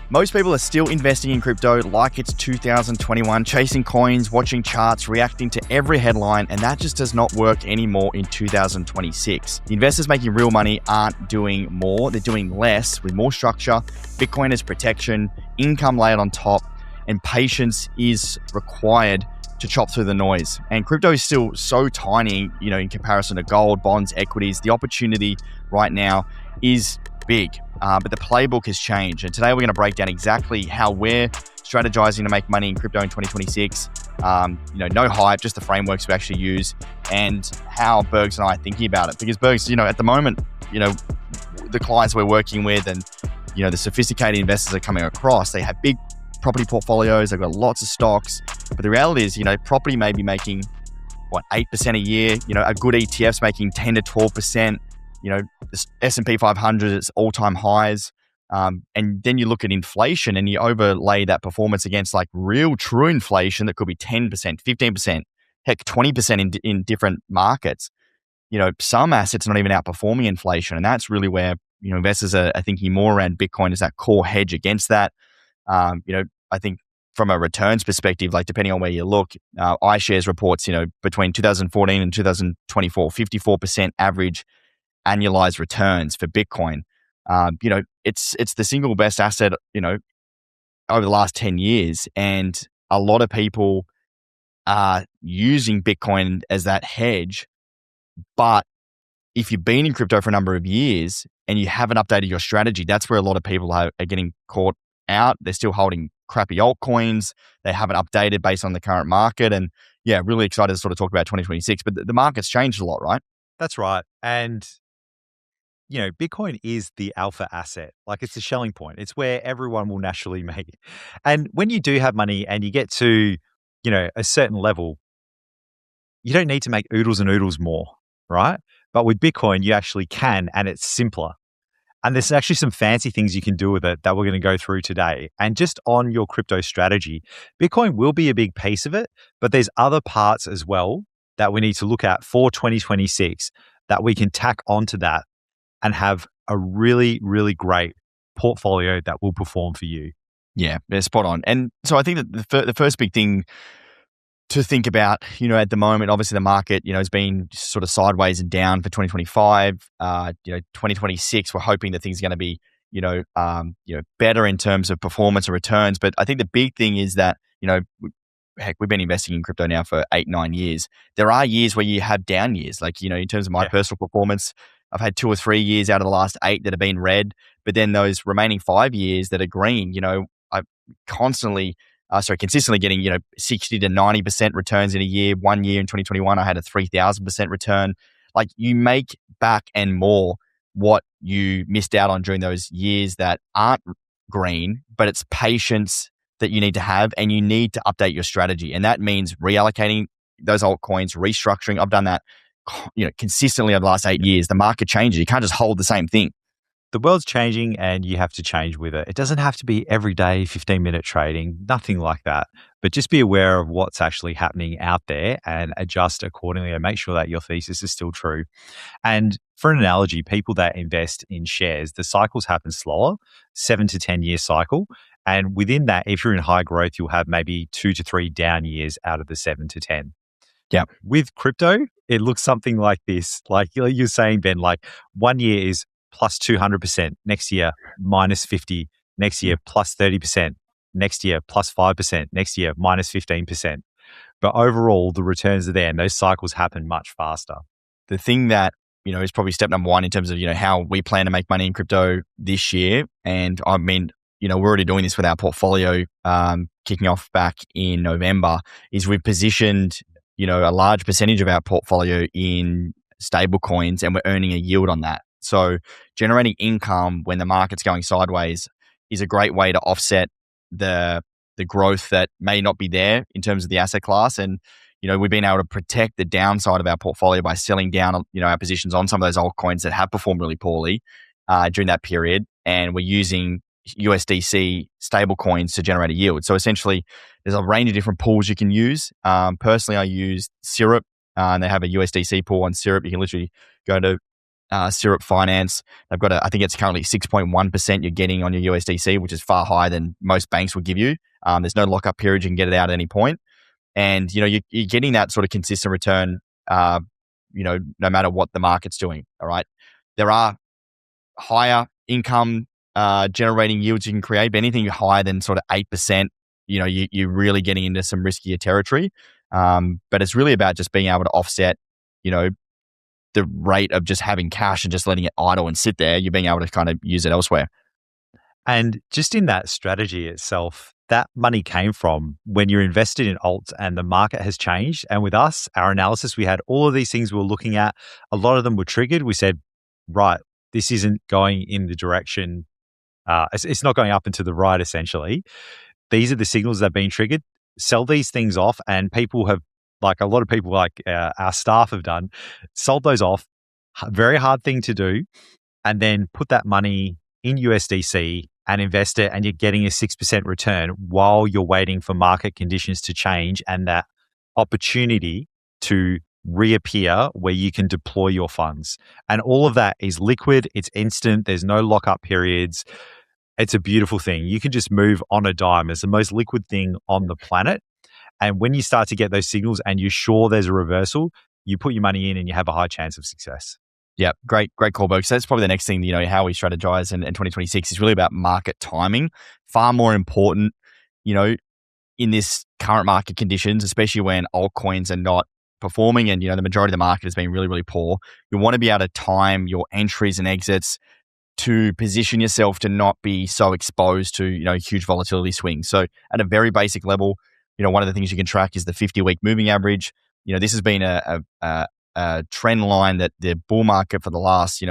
Most people are still investing in crypto like it's 2021, chasing coins, watching charts, reacting to every headline, and that just does not work anymore in 2026. The investors making real money aren't doing more, they're doing less with more structure. Bitcoin is protection, income layered on top, and patience is required to chop through the noise. And crypto is still so tiny, in comparison to gold, bonds, equities. The opportunity right now is big, but the playbook has changed. And today we're going to break down exactly how we're strategizing to make money in crypto in 2026. No hype, just the frameworks we actually use, and how Bergs and I are thinking about it. Because Bergs, at the moment, the clients we're working with and, the sophisticated investors are coming across, they have big property portfolios, they've got lots of stocks. But the reality is, property may be making, 8% a year. A good ETF's making 10 to 12%. The S&P 500 is all-time highs. And then you look at inflation and you overlay that performance against real true inflation that could be 10%, 15%, heck, 20% in different markets. Some assets not even outperforming inflation. And that's really where, investors are thinking more around Bitcoin as that core hedge against that. I think from a returns perspective, depending on where you look, iShares reports, between 2014 and 2024, 54% average annualized returns for Bitcoin. It's the single best asset, over the last 10 years. And a lot of people are using Bitcoin as that hedge. But if you've been in crypto for a number of years and you haven't updated your strategy, that's where a lot of people are getting caught out. They're still holding crappy altcoins. They haven't updated based on the current market. And yeah, really excited to sort of talk about 2026. But the market's changed a lot, right? That's right. And Bitcoin is the alpha asset. It's the Schelling point. It's where everyone will naturally make it. And when you do have money and you get to, a certain level, you don't need to make oodles and oodles more, right? But with Bitcoin, you actually can, and it's simpler. And there's actually some fancy things you can do with it that we're going to go through today. And just on your crypto strategy, Bitcoin will be a big piece of it, but there's other parts as well that we need to look at for 2026 that we can tack onto that and have a really, really great portfolio that will perform for you. Yeah, spot on. And so I think that the first big thing to think about, at the moment, obviously the market, has been sort of sideways and down for 2025. 2026, we're hoping that things are going to be, better in terms of performance and returns. But I think the big thing is that, heck, we've been investing in crypto now for 8-9 years. There are years where you have down years, in terms of my personal performance. I've had 2 or 3 years out of the last 8 that have been red, but then those remaining 5 years that are green, I've consistently getting, 60 to 90% returns in a year. 1 year in 2021, I had a 3,000% return. You make back and more what you missed out on during those years that aren't green, but it's patience that you need to have, and you need to update your strategy. And that means reallocating those altcoins, restructuring. I've done that consistently over the last 8 years. The market changes. You can't just hold the same thing. The world's changing and you have to change with it. It doesn't have to be everyday 15-minute trading, nothing like that. But just be aware of what's actually happening out there and adjust accordingly and make sure that your thesis is still true. And for an analogy, people that invest in shares, the cycles happen slower, 7 to 10 year cycle. And within that, if you're in high growth, you'll have maybe 2 to 3 down years out of the 7 to 10. Yeah. With crypto, it looks something like this. Like you're saying, Ben, 1 year is plus 200%, next year minus 50, next year plus 30%, next year plus 5%, next year minus 15%. But overall, the returns are there and those cycles happen much faster. The thing that, is probably step number one in terms of, how we plan to make money in crypto this year. And I mean, we're already doing this with our portfolio kicking off back in November, is we've positioned, a large percentage of our portfolio in stable coins, and we're earning a yield on that. So generating income when the market's going sideways is a great way to offset the growth that may not be there in terms of the asset class. And, we've been able to protect the downside of our portfolio by selling down, our positions on some of those altcoins that have performed really poorly during that period. And we're using USDC stable coins to generate a yield. So essentially, there's a range of different pools you can use. Personally, I use Syrup, and they have a USDC pool on Syrup. You can literally go to syrup finance. They've got I think it's currently 6.1% you're getting on your USDC, which is far higher than most banks would give you. There's no lockup period. You can get it out at any point. And, you're getting that sort of consistent return, no matter what the market's doing. All right. There are higher income generating yields you can create, but anything higher than sort of 8%, you're really getting into some riskier territory. But it's really about just being able to offset, the rate of just having cash and just letting it idle and sit there. You're being able to kind of use it elsewhere. And just in that strategy itself, that money came from when you're invested in alts and the market has changed. And with us, our analysis, we had all of these things we were looking at. A lot of them were triggered. We said, right, this isn't going in the direction, it's not going up and to the right, essentially. These are the signals that have been triggered. Sell these things off. And people have, like a lot of people, like our staff have done, sold those off. Very hard thing to do. And then put that money in USDC and invest it, and you're getting a 6% return while you're waiting for market conditions to change and that opportunity to reappear where you can deploy your funds. And all of that is liquid. It's instant. There's no lockup periods. It's a beautiful thing. You can just move on a dime. It's the most liquid thing on the planet. And when you start to get those signals and you're sure there's a reversal, you put your money in and you have a high chance of success. Yeah, great call, Berg. So that's probably the next thing, how we strategize in 2026 is really about market timing. Far more important, in this current market conditions, especially when altcoins are not performing and, the majority of the market has been really, really poor. You want to be able to time your entries and exits to position yourself to not be so exposed to, huge volatility swings. So at a very basic level, one of the things you can track is the 50-week moving average. This has been a trend line that the bull market for the last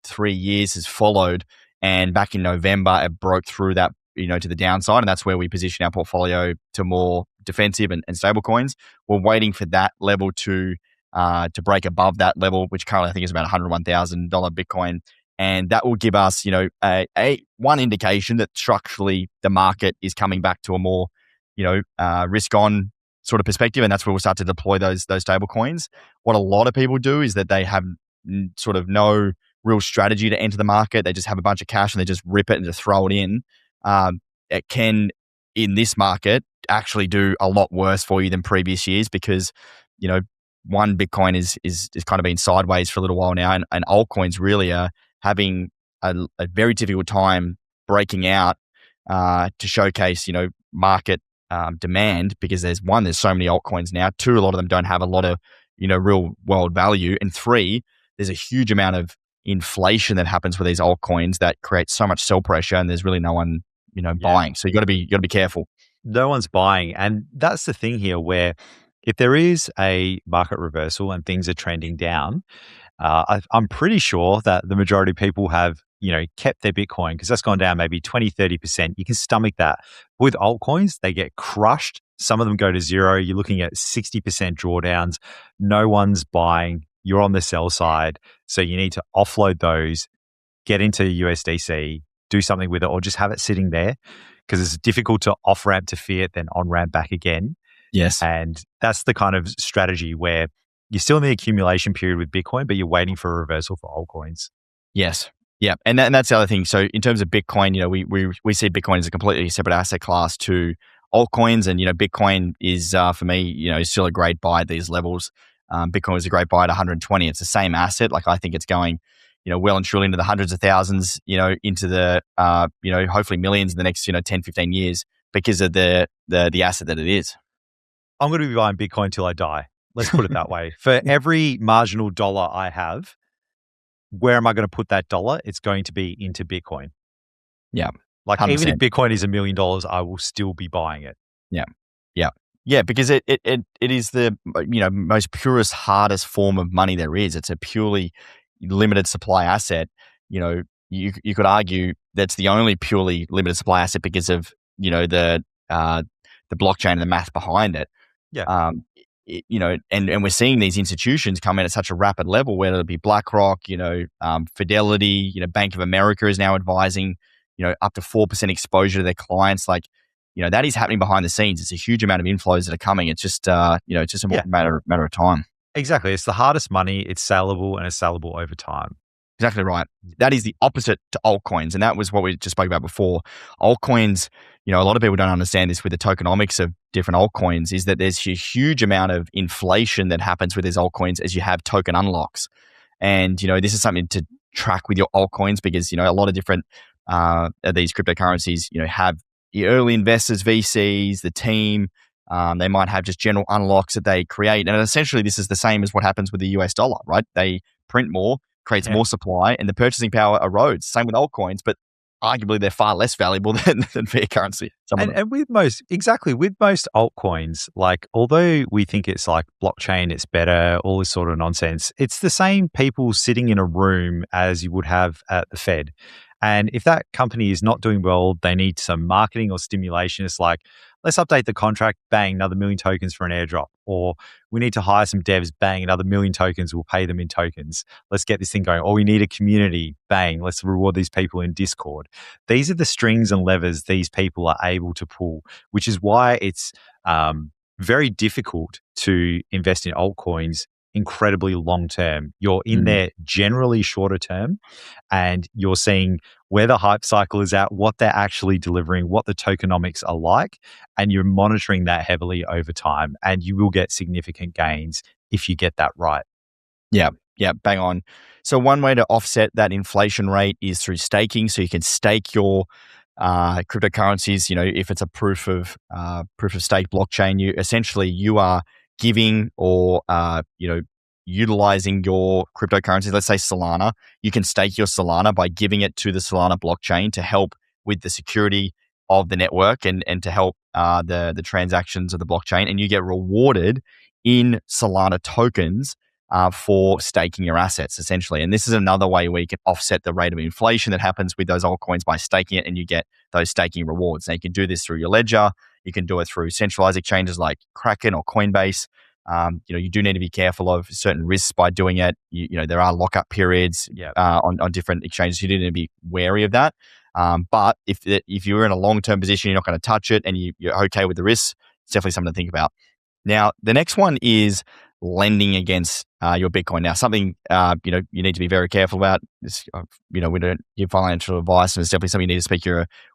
3 years has followed, and back in November it broke through that to the downside, and that's where we position our portfolio to more defensive and stable coins. We're waiting for that level to break above that level, which currently I think is about $101,000 Bitcoin, and that will give us a one indication that structurally the market is coming back to a more risk on sort of perspective, and that's where we'll start to deploy those stable coins. What a lot of people do is that they have sort of no real strategy to enter the market. They just have a bunch of cash and they just rip it and just throw it in. It can, in this market, actually do a lot worse for you than previous years because, one, Bitcoin is kind of been sideways for a little while now, and altcoins really are having a very difficult time breaking out to showcase, market demand, because there's so many altcoins now. Two, a lot of them don't have a lot of real world value, and three, there's a huge amount of inflation that happens with these altcoins that creates so much sell pressure, and there's really no one buying. So you got to be careful. No one's buying, and that's the thing here, where if there is a market reversal and things are trending down, I'm pretty sure that the majority of people have kept their Bitcoin because that's gone down maybe 20, 30%. You can stomach that. With altcoins, they get crushed. Some of them go to zero. You're looking at 60% drawdowns. No one's buying. You're on the sell side. So you need to offload those, get into USDC, do something with it, or just have it sitting there because it's difficult to off-ramp to fiat, then on-ramp back again. Yes. And that's the kind of strategy where you're still in the accumulation period with Bitcoin, but you're waiting for a reversal for altcoins. Yes. Yeah. And that's the other thing. So in terms of Bitcoin, we see Bitcoin as a completely separate asset class to altcoins. And, Bitcoin is, for me, is still a great buy at these levels. Bitcoin is a great buy at 120. It's the same asset. Like, I think it's going, well and truly into the hundreds of thousands, into the, hopefully millions in the next, 10, 15 years because of the asset that it is. I'm going to be buying Bitcoin till I die. Let's put it that way. For every marginal dollar I have, where am I going to put that dollar? It's going to be into Bitcoin. Yeah. Like 100%. Even if Bitcoin is $1 million, I will still be buying it. Yeah. Yeah. Yeah. Because it is the, most purest, hardest form of money there is. It's a purely limited supply asset. You could argue that's the only purely limited supply asset because of, the blockchain and the math behind it. Yeah. And we're seeing these institutions come in at such a rapid level, whether it be BlackRock, Fidelity, Bank of America is now advising, up to 4% exposure to their clients. Like, that is happening behind the scenes. It's a huge amount of inflows that are coming. It's just, it's just a matter of time. Exactly. It's the hardest money. It's saleable and it's saleable over time. Exactly right. That is the opposite to altcoins. And that was what we just spoke about before. Altcoins, a lot of people don't understand this with the tokenomics of different altcoins, is that there's a huge amount of inflation that happens with these altcoins as you have token unlocks. And, this is something to track with your altcoins because, a lot of different of these cryptocurrencies, have the early investors, VCs, the team. They might have just general unlocks that they create. And essentially, this is the same as what happens with the US dollar, right? They print more, creates more supply, and the purchasing power erodes. Same with altcoins, but arguably they're far less valuable than fiat currency. And with most altcoins, like although we think it's like blockchain, it's better, all this sort of nonsense, it's the same people sitting in a room as you would have at the Fed. And if that company is not doing well, they need some marketing or stimulation. It's like, let's update the contract, bang, another 1,000,000 tokens for an airdrop. Or we need to hire some devs, bang, another 1,000,000 tokens, we'll pay them in tokens. Let's get this thing going. Or we need a community, bang, let's reward these people in Discord. These are the strings and levers these people are able to pull, which is why it's very difficult to invest in altcoins incredibly long term. You're in there generally shorter term, and you're seeing where the hype cycle is at, what they're actually delivering, what the tokenomics are like, and you're monitoring that heavily over time, and you will get significant gains if you get that right. Yeah, bang on. So one way to offset that inflation rate is through staking. So you can stake your cryptocurrencies. If it's a proof of stake blockchain, you are giving or utilizing your cryptocurrencies. Let's say Solana. You can stake your Solana by giving it to the Solana blockchain to help with the security of the network and to help the transactions of the blockchain, and you get rewarded in Solana tokens for staking your assets, essentially. And this is another way where you can offset the rate of inflation that happens with those altcoins by staking it, and you get those staking rewards. Now, you can do this through your ledger. You can do it through centralized exchanges like Kraken or Coinbase. You do need to be careful of certain risks by doing it. There are lockup periods on different exchanges. You do need to be wary of that. But if you're in a long-term position, you're not going to touch it, and you're okay with the risks, it's definitely something to think about. Now, the next one is lending against your Bitcoin. Now, something you need to be very careful about. This, we don't give financial advice, and it's definitely something you need to speak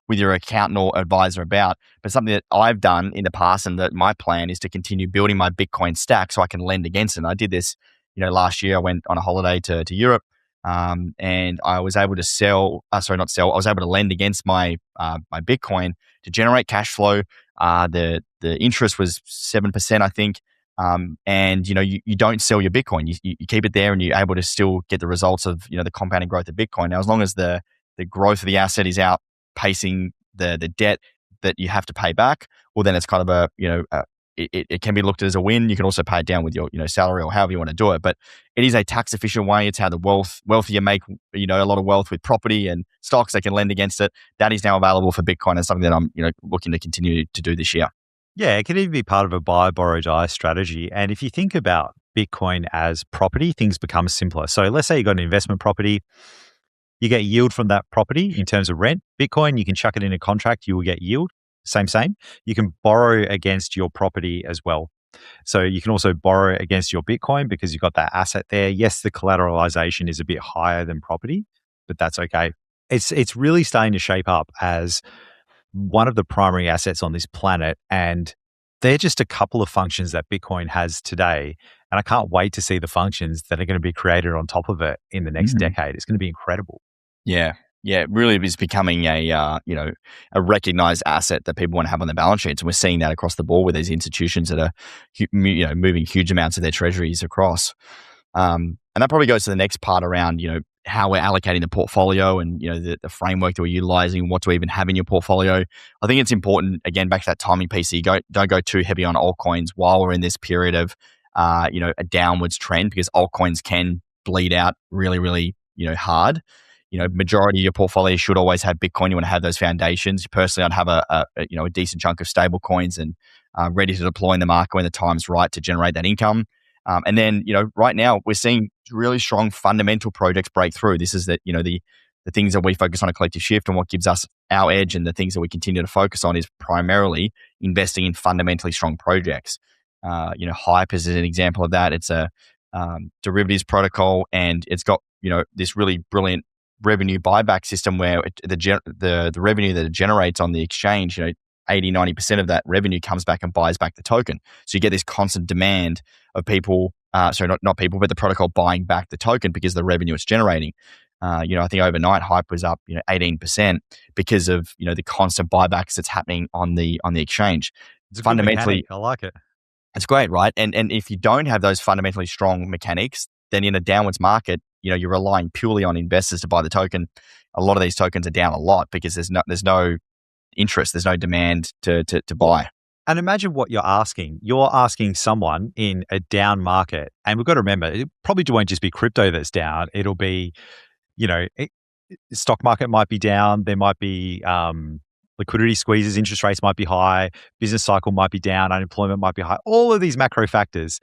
with your accountant or advisor about. But something that I've done in the past, and that my plan is to continue building my Bitcoin stack so I can lend against it. And I did this, last year. I went on a holiday to Europe, and I was able to sell. Not sell. I was able to lend against my Bitcoin to generate cash flow. The interest was 7%, I think. And you don't sell your Bitcoin. You keep it there, and you're able to still get the results of the compounding growth of Bitcoin. Now, as long as the growth of the asset is outpacing the debt that you have to pay back, well, then it's kind of it can be looked at as a win. You can also pay it down with your salary or however you want to do it. But it is a tax efficient way. It's how the wealthier make a lot of wealth with property and stocks. They can lend against it. That is now available for Bitcoin, and something that I'm looking to continue to do this year. Yeah, it can even be part of a buy, borrow, die strategy. And if you think about Bitcoin as property, things become simpler. So let's say you got an investment property, you get yield from that property in terms of rent. Bitcoin, you can chuck it in a contract, you will get yield. Same. You can borrow against your property as well. So you can also borrow against your Bitcoin because you've got that asset there. Yes, the collateralization is a bit higher than property, but that's okay. It's really starting to shape up as one of the primary assets on this planet, and they're just a couple of functions that Bitcoin has today. And I can't wait to see the functions that are going to be created on top of it in the next decade. It's going to be incredible. Yeah, it really is becoming a recognized asset that people want to have on their balance sheets, and we're seeing that across the board with these institutions that are moving huge amounts of their treasuries across. And that probably goes to the next part around how we're allocating the portfolio and the framework that we're utilizing, what to even have in your portfolio. I think it's important, again, back to that timing piece. You don't go too heavy on altcoins while we're in this period of a downwards trend, because altcoins can bleed out really, really hard. Majority of your portfolio should always have Bitcoin. You want to have those foundations. Personally, I'd have a decent chunk of stable coins and ready to deploy in the market when the time's right to generate that income. And then, right now we're seeing really strong fundamental projects break through. This is the things that we focus on at Collective Shift, and what gives us our edge, and the things that we continue to focus on is primarily investing in fundamentally strong projects. Hype is an example of that. It's a derivatives protocol, and it's got this really brilliant revenue buyback system where the revenue that it generates on the exchange, 80-90% of that revenue comes back and buys back the token. So you get this constant demand of people, sorry, not people, but the protocol buying back the token because of the revenue it's generating. I think overnight hype was up 18% because of the constant buybacks that's happening on the exchange. It's a good mechanic. I like it. It's great, right? And if you don't have those fundamentally strong mechanics, then in a downwards market, you're relying purely on investors to buy the token. A lot of these tokens are down a lot because there's no interest, there's no demand to buy. And imagine what you're asking. You're asking someone in a down market, and we've got to remember, it probably won't just be crypto that's down. It'll be, stock market might be down. There might be liquidity squeezes, interest rates might be high, business cycle might be down, unemployment might be high, all of these macro factors.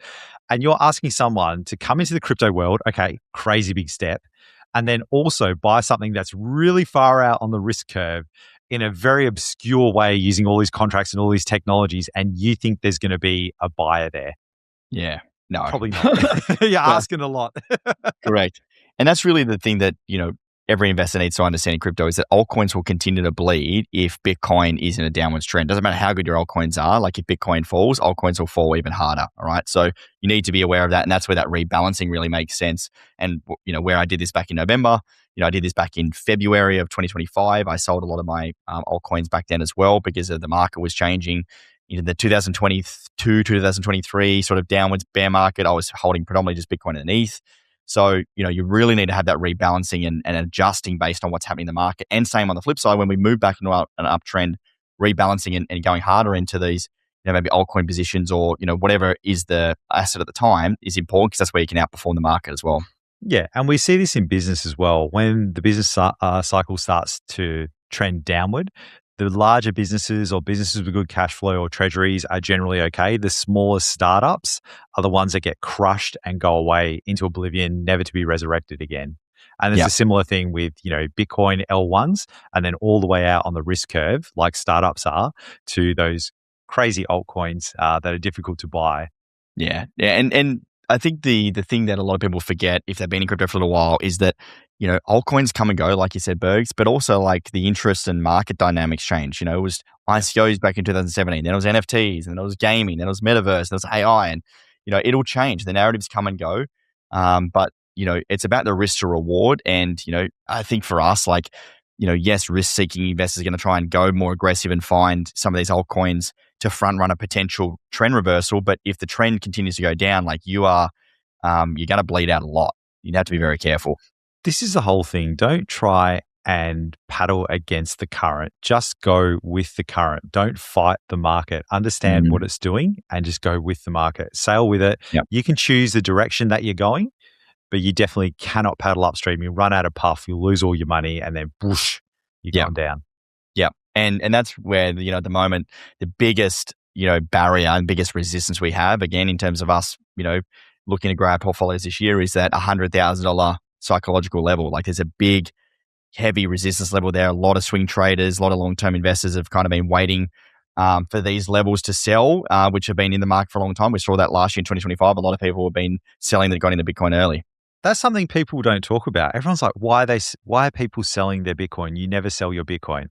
And you're asking someone to come into the crypto world, okay, crazy big step, and then also buy something that's really far out on the risk curve in a very obscure way using all these contracts and all these technologies, and you think there's going to be a buyer there. Yeah. No. Probably not. You're asking a lot. Correct. And that's really the thing that, every investor needs to understand in crypto is that altcoins will continue to bleed if Bitcoin is in a downwards trend. Doesn't matter how good your altcoins are. Like if Bitcoin falls, altcoins will fall even harder. All right. So you need to be aware of that. And that's where that rebalancing really makes sense. And, where I did this back in November, I did this back in February of 2025. I sold a lot of my altcoins back then as well because the market was changing. In the 2022, 2023 sort of downwards bear market, I was holding predominantly just Bitcoin and ETH. So, you really need to have that rebalancing and adjusting based on what's happening in the market. And same on the flip side, when we move back into an uptrend, rebalancing and going harder into these, maybe altcoin positions or, whatever is the asset at the time is important because that's where you can outperform the market as well. Yeah. And we see this in business as well. When the business cycle starts to trend downward, the larger businesses or businesses with good cash flow or treasuries are generally okay. The smaller startups are the ones that get crushed and go away into oblivion, never to be resurrected again. And there's a similar thing with, Bitcoin L1s and then all the way out on the risk curve, like startups are, to those crazy altcoins that are difficult to buy. Yeah. And I think the thing that a lot of people forget if they've been in crypto for a little while is that, altcoins come and go, like you said, Bergs, but also like the interest and market dynamics change. It was ICOs back in 2017, then it was NFTs, and then it was gaming, then it was metaverse, then it was AI, and, it'll change. The narratives come and go. But, it's about the risk to reward. And, I think for us, yes, risk-seeking investors are going to try and go more aggressive and find some of these altcoins to front run a potential trend reversal. But if the trend continues to go down, you're going to bleed out a lot. You have to be very careful. This is the whole thing. Don't try and paddle against the current. Just go with the current. Don't fight the market. Understand what it's doing and just go with the market. Sail with it. Yep. You can choose the direction that you're going, but you definitely cannot paddle upstream. You run out of puff, you'll lose all your money, and then whoosh, you're going down. Yeah. And that's where, at the moment, the biggest, barrier and biggest resistance we have, again, in terms of us, looking to grow our portfolios this year is that $100,000 psychological level. There's a big, heavy resistance level there. A lot of swing traders, a lot of long-term investors have kind of been waiting for these levels to sell, which have been in the market for a long time. We saw that last year in 2025. A lot of people have been selling that got into Bitcoin early. That's something people don't talk about. Everyone's like, why are people selling their Bitcoin? You never sell your Bitcoin.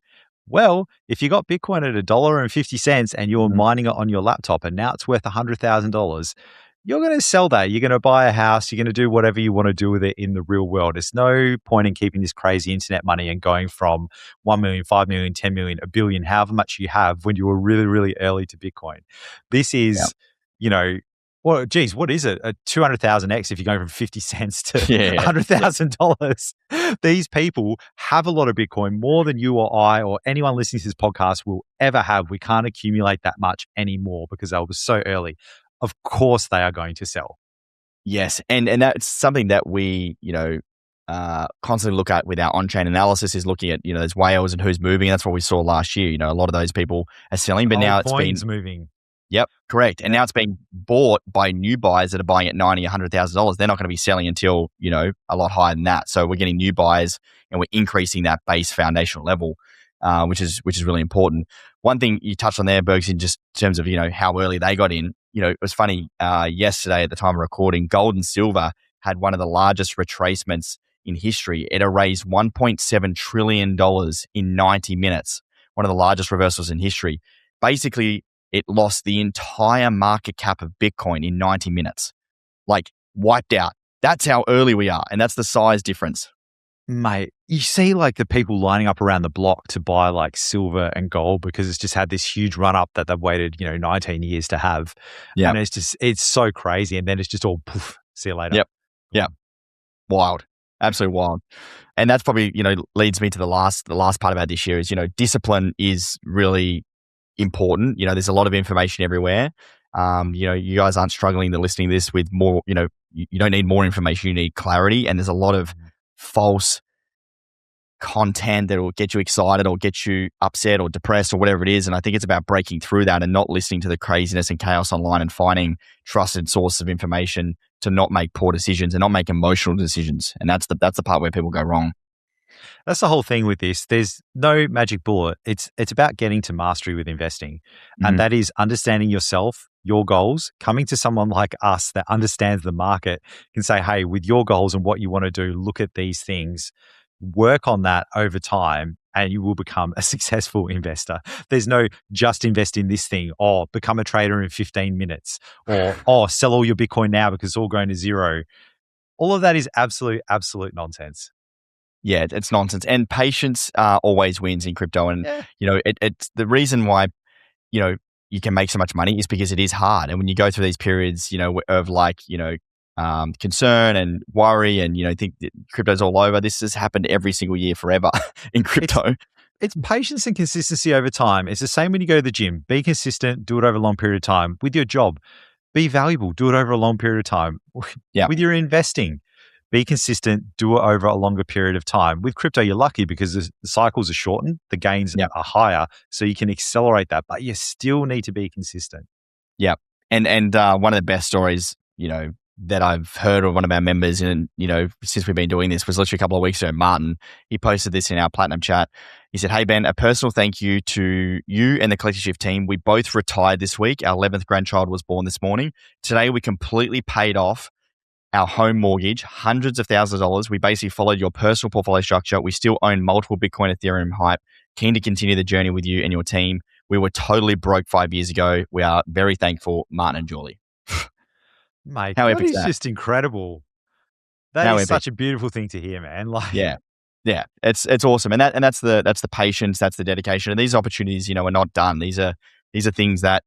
Well, if you got Bitcoin at $1.50 and you're mining it on your laptop and now it's worth $100,000, you're going to sell that. You're going to buy a house. You're going to do whatever you want to do with it in the real world. There's no point in keeping this crazy internet money and going from 1 million, 5 million, 10 million, a billion, however much you have when you were really, really early to Bitcoin. This is, well, geez, what is it? A 200,000x if you're going from 50 cents to $100,000. These people have a lot of Bitcoin, more than you or I or anyone listening to this podcast will ever have. We can't accumulate that much anymore because they were so early. Of course they are going to sell. Yes. And that's something that we, constantly look at with our on-chain analysis is looking at, those whales and who's moving. That's what we saw last year. A lot of those people are selling, but now it's been moving. Yep, correct. And now it's being bought by new buyers that are buying at $90,000, $100,000. They're not going to be selling until, a lot higher than that. So we're getting new buyers and we're increasing that base foundational level, which is really important. One thing you touched on there, Bergs, in just terms of, how early they got in, it was funny. Yesterday, at the time of recording, gold and silver had one of the largest retracements in history. It erased $1.7 trillion in 90 minutes, one of the largest reversals in history. Basically, it lost the entire market cap of Bitcoin in 90 minutes, like wiped out. That's how early we are, and that's the size difference. Mate, you see like the people lining up around the block to buy like silver and gold because it's just had this huge run up that they've waited, 19 years to have. Yeah. And it's so crazy. And then it's just all poof, see you later. Yep. Yeah. Wild. Absolutely wild. And that's probably, leads me to the last part about this year is, discipline is really important. There's a lot of information everywhere. You guys aren't struggling to listening to this with more, you don't need more information. You need clarity. And there's a lot of false content that will get you excited or get you upset or depressed or whatever it is. And I think it's about breaking through that and not listening to the craziness and chaos online and finding trusted sources of information to not make poor decisions and not make emotional decisions. And that's the part where people go wrong. That's the whole thing with this. There's no magic bullet. It's about getting to mastery with investing. And that is understanding yourself, your goals, coming to someone like us that understands the market, can say, hey, with your goals and what you want to do, look at these things, work on that over time, and you will become a successful investor. There's no just invest in this thing or become a trader in 15 minutes or sell all your Bitcoin now because it's all going to zero. All of that is absolute nonsense. Yeah, it's nonsense. And patience always wins in crypto. And, it's the reason why, you can make so much money is because it is hard. And when you go through these periods, of like, concern and worry and, think that crypto's all over, this has happened every single year forever in crypto. It's patience and consistency over time. It's the same when you go to the gym. Be consistent, do it over a long period of time. With your job, be valuable, do it over a long period of time. Yeah. With your investing, be consistent, do it over a longer period of time. With crypto, you're lucky because the cycles are shortened, the gains are higher, so you can accelerate that, but you still need to be consistent. Yeah. And one of the best stories, that I've heard of one of our members and, since we've been doing this was literally a couple of weeks ago, Martin. He posted this in our Platinum chat. He said, hey, Ben, a personal thank you to you and the Collective Shift team. We both retired this week. Our 11th grandchild was born this morning. Today, we completely paid off our home mortgage, hundreds of thousands of dollars. We basically followed your personal portfolio structure. We still own multiple Bitcoin, Ethereum, Hype. Keen to continue the journey with you and your team. We were totally broke 5 years ago. We are very thankful, Martin and Julie. Mate, that is just incredible. That is such a beautiful thing to hear, man. Yeah, it's awesome, and that's the patience, that's the dedication, and these opportunities, are not done. These are things that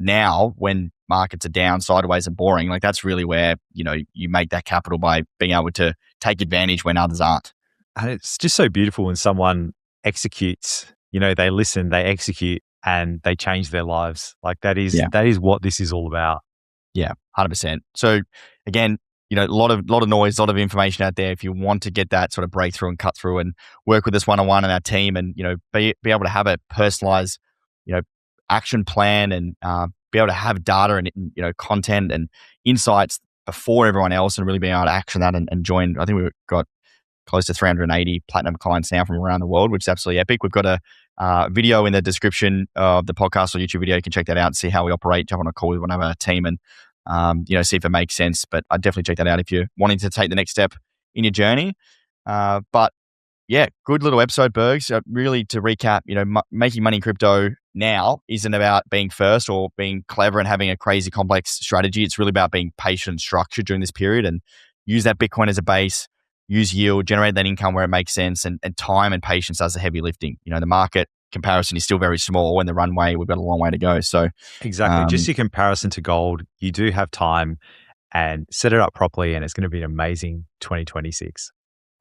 now when markets are down, sideways, and boring, like that's really where you make that capital by being able to take advantage when others aren't. And it's just so beautiful when someone executes. They listen, they execute, and they change their lives. Like that is what this is all about. Yeah, 100%. So again, a lot of noise, a lot of information out there. If you want to get that sort of breakthrough and cut through and work with us one-on-one and our team and, be able to have a personalized, action plan and be able to have data and, content and insights before everyone else and really being able to action that and join. I think we've got close to 380 platinum clients now from around the world, which is absolutely epic. We've got a video in the description of the podcast or YouTube video. You can check that out and see how we operate, jump on a call with one of our team and, see if it makes sense. But I'd definitely check that out if you're wanting to take the next step in your journey. But yeah, good little episode, Berg. So really to recap, making money in crypto now isn't about being first or being clever and having a crazy complex strategy. It's really about being patient and structured during this period and use that Bitcoin as a base, use yield, generate that income where it makes sense, and time and patience does the heavy lifting. The market comparison is still very small and the runway, we've got a long way to go. So exactly. Just your comparison to gold, you do have time and set it up properly and it's going to be an amazing 2026.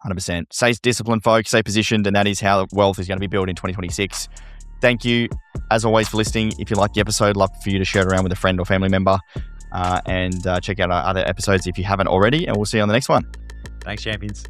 100%. Stay disciplined, folks, stay positioned, and that is how wealth is going to be built in 2026. Thank you, as always, for listening. If you like the episode, love for you to share it around with a friend or family member and check out our other episodes if you haven't already, and we'll see you on the next one. Thanks, champions.